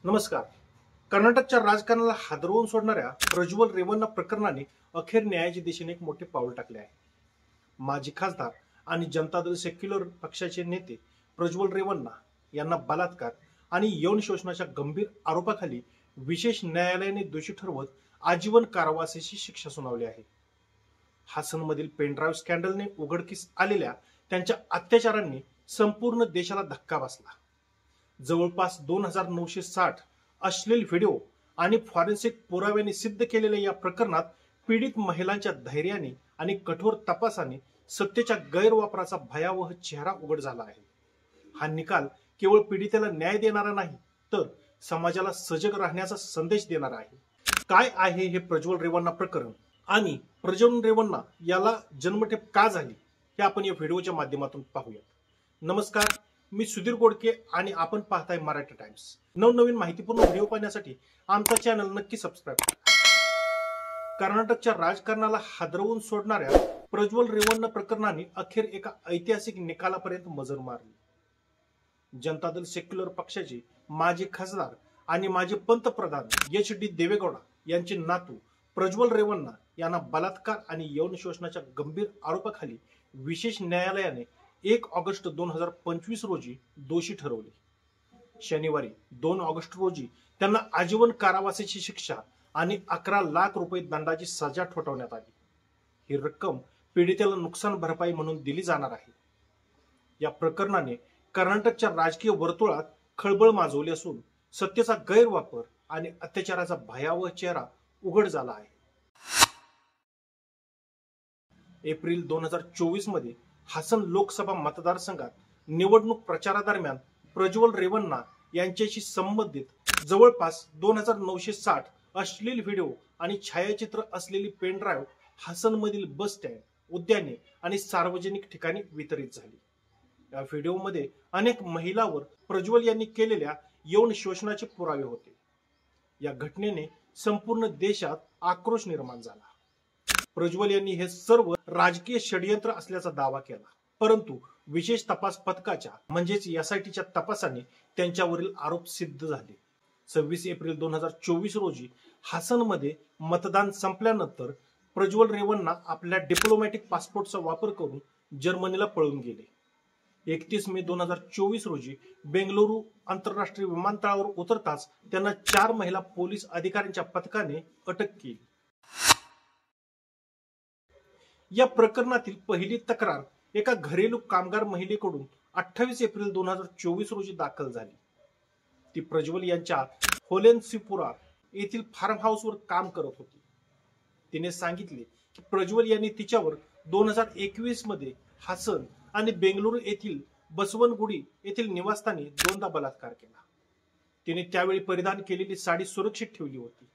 नमस्कार. कर्नाटकच्या राजकारणाला हादरवून सोडणाऱ्या प्रज्वल रेवन्ना प्रकरणाने अखेर न्यायाच्या दिशेने एक मोठे पाऊल टाकले आहे. माजी खासदार आणि जनता दल सेक्युलर पक्षाचे नेते प्रज्वल रेवन्ना यांना बलात्कार आणि यौन शोषणाच्या गंभीर आरोपाखाली विशेष न्यायालयाने दोषी ठरवत आजीवन कारावासाची शिक्षा सुनावली आहे. हासनमधील पेनड्राईव्ह स्कॅन्डलने उघडकीस आलेल्या त्यांच्या अत्याचारांनी संपूर्ण देशाला धक्का बसला. जवळपास 2960 अश्लील व्हिडिओ आणि फॉरेन्सिक पुराव्यांनी सिद्ध केलेल्या या प्रकरणात पीडित महिलांच्या धैर्याने आणि कठोर तपासाने सत्तेच्या गैरवापराचा भयावह चेहरा उघड झाला आहे. हा निकाल केवळ पीडितेला न्याय देणारा नाही, तर समाजाला सजग राहण्याचा संदेश देणारा आहे. काय आहे हे प्रज्वल रेवन्ना प्रकरण आणि प्रज्वल रेवन्ना याला जन्मठेप का झाली हे आपण या व्हिडिओच्या माध्यमातून पाहूयात. नमस्कार, मी सुधीर गोडके आणि आपण पाहताय मराठी टाइम्स. नवनवीन माहितीपूर्ण व्हिडिओ पाहण्यासाठी आमचा चॅनल नक्की सबस्क्राईब करा. कर्नाटकच्या राजकारणाला हादरवून सोडणाऱ्या प्रज्वल रेवन्ना प्रकरणाने अखेर एका ऐतिहासिक निकालापर्यंत मजल मारली. जनता दल सेक्युलर पक्षाचे माजी खासदार आणि माजी पंतप्रधान एच.डी. देवेगौडा यांचे नातू प्रज्वल रेवन्ना यांना बलात्कार आणि यौन शोषणाच्या गंभीर आरोपाखाली विशेष न्यायालयाने 1 ऑगस्ट 2025 रोजी दोषी ठरवले. शनिवारी 2 ऑगस्ट रोजी त्यांना आजीवन कारावासाची शिक्षा आणि 11 लाख रुपये दंडाची सजा ठोठावण्यात आली. ही रक्कम पीडितेला नुकसान भरपाई म्हणून दिली जाणार आहे. या प्रकरणाने कर्नाटकच्या राजकीय वर्तुळात खळबळ माजवली असून सत्तेचा गैरवापर आणि अत्याचाराचा भयावह चेहरा उघड झाला आहे. एप्रिल 2024 मध्ये हासन लोकसभा मतदारसंघात निवडणूक प्रचारादरम्यान प्रज्वल रेवन्ना यांच्याशी संबंधित जवळपास 2960 अश्लील व्हिडिओ आणि छायाचित्र असलेली पेनड्राईव्ह हासनमधील बस स्टँड, उद्याने आणि सार्वजनिक ठिकाणी वितरित झाली. या व्हिडिओमध्ये अनेक महिलांवर प्रज्वल यांनी केलेल्या यौन शोषणाचे पुरावे होते. या घटनेने संपूर्ण देशात आक्रोश निर्माण झाला. प्रज्वल यांनी हे सर्व राजकीय षडयंत्र असल्याचा दावा केला, परंतु विशेष तपास पथकाच्या म्हणजेच एसआयटीच्या तपासाने त्यांच्यावरील आरोप सिद्ध झाले. 26 एप्रिल 2024 रोजी हासनमध्ये मतदान संपल्यानंतर प्रज्वल रेवन्ना आपल्या डिप्लोमॅटिक पासपोर्टचा वापर करून जर्मनीला पळून गेले. 31 मे 2024 रोजी बेंगळुरू आंतरराष्ट्रीय विमानतळावर उतरताच त्यांना 4 महिला पोलीस अधिकाऱ्यांच्या पथकाने अटक केली. या प्रकरणातील पहिली तक्रार एका घरेलू कामगार महिलेकडून 28 एप्रिल 2024 रोजी दाखल झाली. ती प्रज्वल यांच्या होलेनसिपुरा येथील फार्म हाऊसवर काम करत होती. तिने सांगितले की प्रज्वल यांनी तिच्यावर 2021 मध्ये हासन आणि बेंगळुरू येथील बसवनगुडी येथील निवासस्थानी 2दा बलात्कार केला. तिने त्यावेळी परिधान केलेली साडी सुरक्षित ठेवली होती,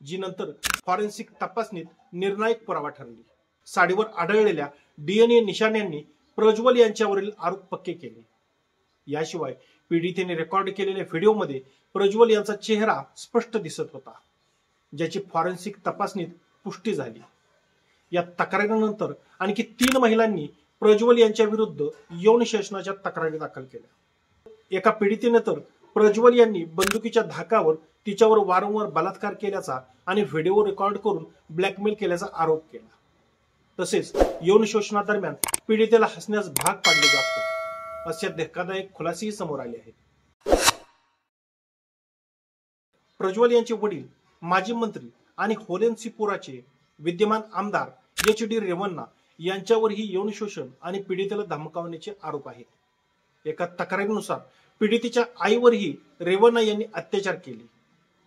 जी नंतर फॉरेन्सिक तपासणीत निर्णायक पुरावा ठरली. साडीवर आढळलेल्या डीएनए निशाण्यांनी प्रज्वल यांच्यावरील आरोप पक्के केले. याशिवाय पीडितेने रेकॉर्ड केलेल्या व्हिडिओमध्ये प्रज्वल यांचा चेहरा स्पष्ट दिसत होता, ज्याची फॉरेन्सिक तपासणीत पुष्टी झाली. या तक्रारीनंतर आणखी 3 महिलांनी प्रज्वल यांच्या विरुद्ध यौन शोषणाच्या तक्रारी दाखल केल्या. एका पीडितेने तर प्रज्वल यांनी बंदुकीच्या धाकावर तिच्यावर वारंवार बलात्कार केल्याचा आणि व्हिडिओ रेकॉर्ड करून ब्लॅकमेल केल्याचा आरोप केला. तसेच यौन शोषणादरम्यान पीडितेला हसण्यास भाग पाडले जात होते, असे धक्कादायक खुलासेही समोर आले आहेत. प्रज्वल यांचे वडील माजी मंत्री आणि होलेनसिपुराचे विद्यमान आमदार एच.डी. रेवन्ना यांच्यावरही यौन शोषण आणि पीडितेला धमकावण्याचे आरोप आहेत. एका तक्रारीनुसार पीडितेच्या आईवरही रेवन्ना यांनी अत्याचार केले.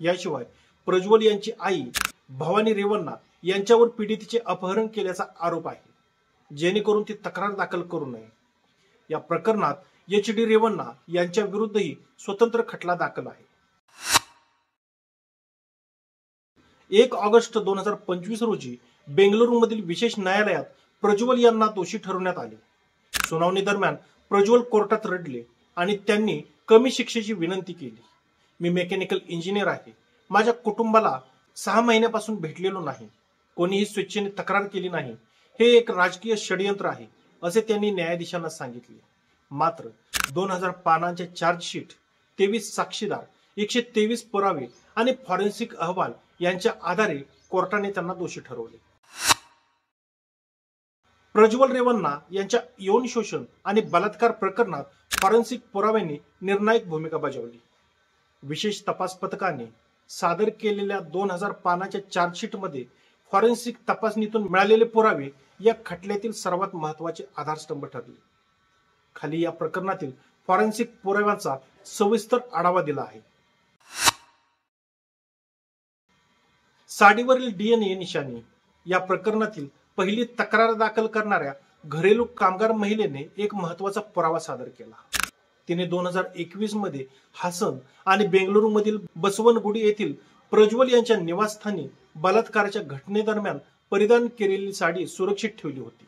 याशिवाय प्रज्वल यांची आई भवानी रेवन्ना यांच्यावर पीडितेचे अपहरण केल्याचा आरोप आहे, जेणेकरून ती तक्रार दाखल करू नये. या प्रकरणात एच.डी. रेवन्ना यांच्या विरुद्धही स्वतंत्र खटला दाखल आहे. 1 ऑगस्ट 2025 रोजी बेंगळुरूमधील विशेष न्यायालयात प्रज्वल यांना दोषी ठरवण्यात आले. सुनावणी दरम्यान प्रज्वल कोर्टात रडले आणि त्यांनी कमी शिक्षेची विनंती केली. मी मेकॅनिकल इंजिनियर आहे. माझ्या कुटुंबाला 6 महिन्यापासून भेटलेलो नाही. कोणीही स्वेच्छेने तक्रार केली नाही. हे एक राजकीय षडयंत्र आहे, असे त्यांनी न्यायाधीशांना सांगितले. मात्र 2000 पानांचे चार्जशीट, 23 साक्षीदार, 123 पुरावे आणि फॉरेन्सिक अहवाल यांच्या आधारे कोर्टाने त्यांना दोषी ठरवले. प्रज्वल रेवन्ना यांच्या यौन शोषण आणि बलात्कार प्रकरणात फॉरेन्सिक पुराव्यांनी निर्णायक भूमिका बजावली. विशेष तपास पथकाने सादर केलेल्या 2000 पानाच्या चार्जशीटमध्ये फॉरेन्सिक तपासणीतून मिळालेले पुरावे या खटल्यातील सर्वात महत्त्वाचे आधारस्तंभ ठरले. खाली या प्रकरणातील फॉरेन्सिक पुराव्यांचा सविस्तर आढावा दिला आहे. साडीवरील डीएनए निशाणी. या प्रकरणातील पहिली तक्रार दाखल करणाऱ्या घरेलू कामगार महिलेने एक महत्त्वाचा पुरावा सादर केला. तिने 2021 मध्ये हासन आणि बेंगळुरूमधील बसवनगुडी येथील प्रज्वल यांच्या निवासस्थानी बलात्काराच्या घटनेदरम्यान परिधान केलेली साडी सुरक्षित ठेवली होती.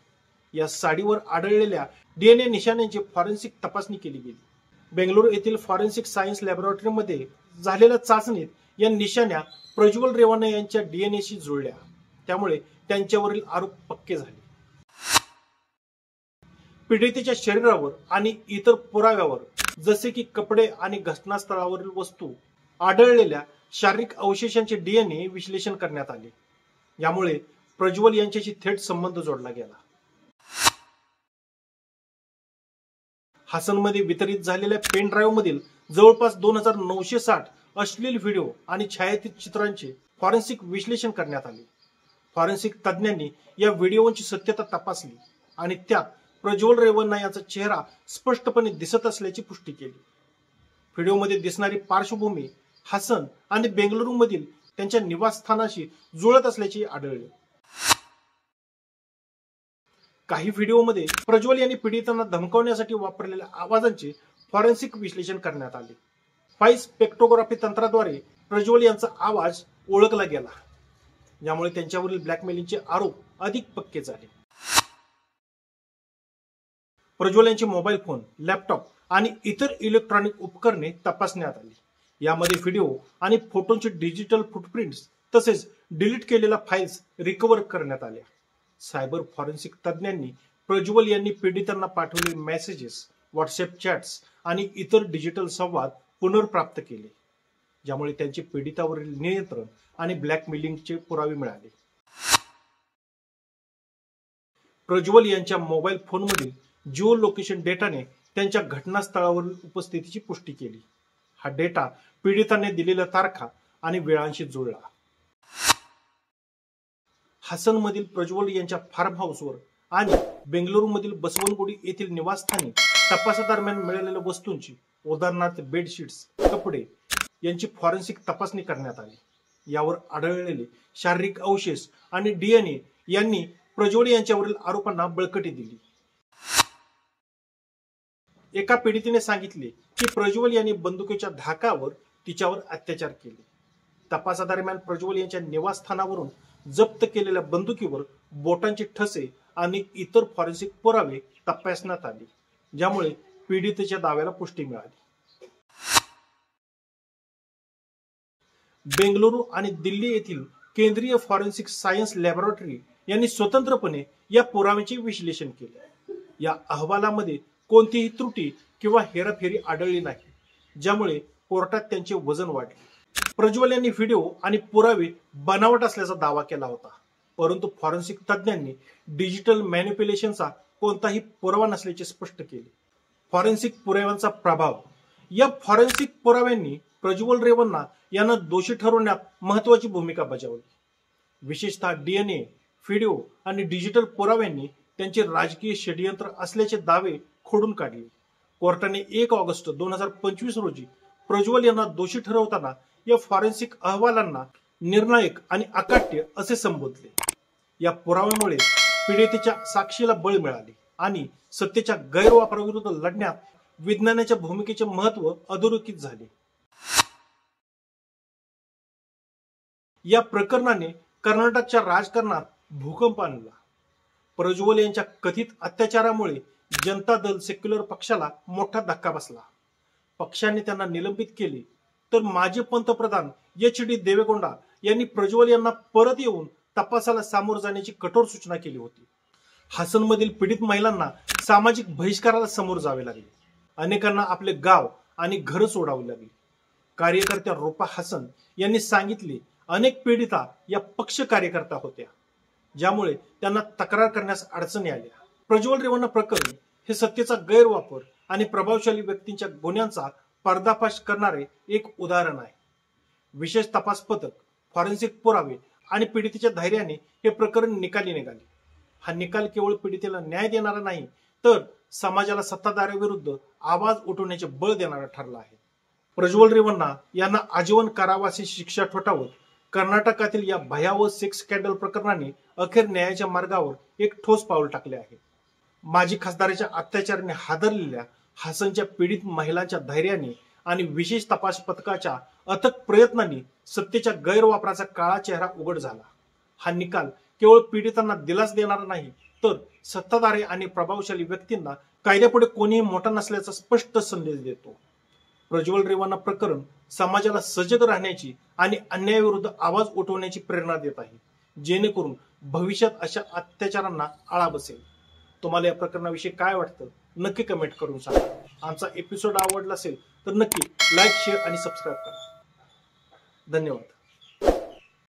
या साडीवर आढळलेल्या डीएनए निशाण्यांची फॉरेन्सिक तपासणी केली गेली. बेंगळुरू येथील फॉरेन्सिक सायन्स लॅबोरेटरीमध्ये झालेल्या चाचणीत या निशाण्या प्रज्वल रेवन्ना यांच्या डीएनएशी जुळल्या. त्यामुळे त्यांच्यावरील आरोप पक्के झाले. पीडितेच्या शरीरावर आणि इतर पुराव्यावर जसे की कपडे आणि घटनास्थळावरील वस्तू आढळलेल्या शारीरिक अवशेषांचे डीएनए विश्लेषण करण्यात आले. यामुळे प्रज्वल यांच्याशी थेट संबंध जोडला गेला. हासनमध्ये वितरित झालेल्या पेन ड्राईव्ह मधील जवळपास 2960 अश्लील व्हिडिओ आणि छायाचित्रांचे फॉरेन्सिक विश्लेषण करण्यात आले. फॉरेन्सिक तज्ज्ञांनी या व्हिडिओची सत्यता तपासली आणि त्यात प्रज्वल रेवन्ना यांचा चेहरा स्पष्टपणे दिसत असल्याची पुष्टी केली. व्हिडिओमध्ये दिसणारी पार्श्वभूमी हासन आणि बेंगळुरूमधील त्यांच्या निवासस्थानाशी जुळत असल्याचे आढळले. काही व्हिडिओमध्ये प्रज्वल यांनी पीडितांना धमकावण्यासाठी वापरलेल्या आवाजांचे फॉरेन्सिक विश्लेषण करण्यात आले. व्हॉइस स्पेक्ट्रोग्राफी तंत्राद्वारे प्रज्वल यांचा आवाज ओळखला गेला. यामुळे त्यांच्यावरील ब्लॅकमेलिंगचे आरोप अधिक पक्के झाले. प्रज्वल यांचे मोबाईल फोन, लॅपटॉप आणि इतर इलेक्ट्रॉनिक उपकरणे तपासण्यात आली. यामध्ये व्हिडिओ आणि फोटोंचे डिजिटल फुटप्रिंट्स तसेच डिलीट केलेल्या फाईल्स रिकव्हर करण्यात आल्या. सायबर फॉरेन्सिक तज्ज्ञांनी प्रज्वल यांनी पीडितांना पाठवलेले मेसेजेस, व्हॉट्सअप चॅट्स आणि इतर डिजिटल संवाद पुनर्प्राप्त केले. ज्यामुळे त्यांचे पीडितावरील नियंत्रण आणि ब्लॅकमेलिंगचे पुरावे मिळाले. प्रज्वल यांच्या मोबाईल फोनमधील जिओ लोकेशन डेटाने त्यांच्या घटनास्थळावरील उपस्थितीची पुष्टी केली. हा डेटा पीडितांनी दिलेल्या तारखा आणि वेळांशी जुळला. हासनमधील प्रज्वल यांच्या फार्म हाऊसवर आणि बेंगळुरूमधील बसवनगुडी येथील निवासस्थानी तपासादरम्यान मिळालेल्या वस्तूंची, उदाहरणार्थ बेडशीट्स, कपडे यांची फॉरेन्सिक तपासणी करण्यात आली. यावर आढळलेले शारीरिक अवशेष आणि डीएनए यांनी प्रज्वल यांच्यावरील आरोपांना बळकटी दिली. एका पीडितेने सांगितले की प्रज्वल यांनी बंदुकीच्या धाकावर तिच्यावर अत्याचार केले. तपासादरम्यान प्रज्वल यांच्या निवासस्थानावरून जप्त केलेल्या बंदुकीवर बोटांचे ठसे आणि इतर फॉरेन्सिक पुरावे तपासण्यात आले. ज्यामुळे पीडितेच्या दाव्याला पुष्टी मिळाली. बेंगळुरू आणि दिल्ली येथील केंद्रीय फॉरेन्सिक सायन्स लॅबोरेटरी यांनी स्वतंत्रपणे या पुराव्यांचे विश्लेषण केले. या अहवालामध्ये कोणतीही त्रुटी किंवा हेराफेरी आढळली नाही. ज्यामुळे कोर्टात त्यांचे वजन वाढले. प्रज्वल यांनी व्हिडिओ आणि पुरावे बनावट असल्याचा दावा केला होता. परंतु फॉरेन्सिक तज्ज्ञांनी डिजिटल मॅनिप्युलेशनचा कोणताही पुरावा नसल्याचे स्पष्ट केले. फॉरेन्सिक पुराव्यांचा प्रभाव. या फॉरेन्सिक पुराव्यांनी प्रज्वल रेवन्ना यांना दोषी ठरवण्यात महत्वाची भूमिका बजावली. विशेषतः डीएनए, व्हिडिओ आणि डिजिटल पुराव्यांनी त्यांचे राजकीय षडयंत्र असल्याचे दावे खोडून काढले. कोर्टाने 1 ऑगस्ट 2025 रोजी प्रज्वल यांना दोषी ठरवताना या फॉरेन्सिक अहवालांना निर्णायक आणि अकाट्य असे संबोधले. या पुराव्यामुळे पीडितेच्या साक्षीला बळ मिळाले आणि सत्तेच्या गैरवापराविरुद्ध लढण्यात विज्ञानाच्या भूमिकेचे महत्त्व अधोरेखित झाले. या प्रकरणाने कर्नाटकच्या राजकारणात भूकंप आणला. प्रज्वल यांच्या कथित अत्याचारामुळे जनता दल सेक्युलर पक्षाला मोठा धक्का बसला. पक्षाने त्यांना निलंबित केले. तर माजी पंतप्रधान HD देवेगौडा यांनी प्रज्वल यांना परत येऊन तपासाला सामोर जाण्याची कठोर सूचना केली होती. हासनमधील पीडित महिलांना सामाजिक बहिष्काराला सामोर जावे लागले. अनेकांना आपले गाव आणि घर सोडावे लागले. कार्यकर्त्या रूपा हसन यांनी सांगितले, अनेक पीडिता या पक्ष कार्यकर्त्या होत्या, ज्यामुळे त्यांना तक्रार करण्यास अडचणी आल्या. प्रज्वल रेवन्ना प्रकरण हे सत्तेचा गैरवापर आणि प्रभावशाली व्यक्तींच्या गुन्ह्यांचा पर्दाफाश करणारे एक उदाहरण आहे. विशेष तपास पथक, फॉरेन्सिक पुरावे आणि पीडितेच्या धैर्याने हे प्रकरण निकाली निघाले. हा निकाल केवळ पीडितेला न्याय देणारा नाही, तर समाजाला सत्ताधाऱ्याविरुद्ध आवाज उठवण्याचे बळ देणारा ठरला आहे. प्रज्वल रेवन्ना यांना आजीवन कारावासी शिक्षा ठोठावत कर्नाटकातील या भयावह सेक्स स्कॅन्डल प्रकरणाने अखेर न्यायाच्या मार्गावर एक ठोस पाऊल टाकले आहे. माजी खासदाराच्या अत्याचाराने हादरलेल्या हसनच्या पीडित महिलांच्या धैर्याने आणि विशेष तपास पथकाच्या अथक प्रयत्नांनी सत्तेच्या गैरवापराचा काळा चेहरा उघड झाला. हा निकाल केवळ पीडितांना दिलास देणारा नाही, तर सत्ताधारी आणि प्रभावशाली व्यक्तींना कायद्यापुढे कोणीही मोठा नसल्याचा स्पष्ट संदेश देतो. प्रज्वल रेवन्ना प्रकरण समाजाला सजग राहण्याची आणि अन्यायाविरुद्ध आवाज उठवण्याची प्रेरणा देत आहे, जेणेकरून भविष्यात अशा अत्याचारांना आळा बसेल. तुम्हाला या प्रकरणाविषयी काय वाटतं नक्की कमेंट करून सांगा. आमचा एपिसोड आवडला असेल तर नक्की लाईक, शेअर आणि सबस्क्राईब करा. धन्यवाद.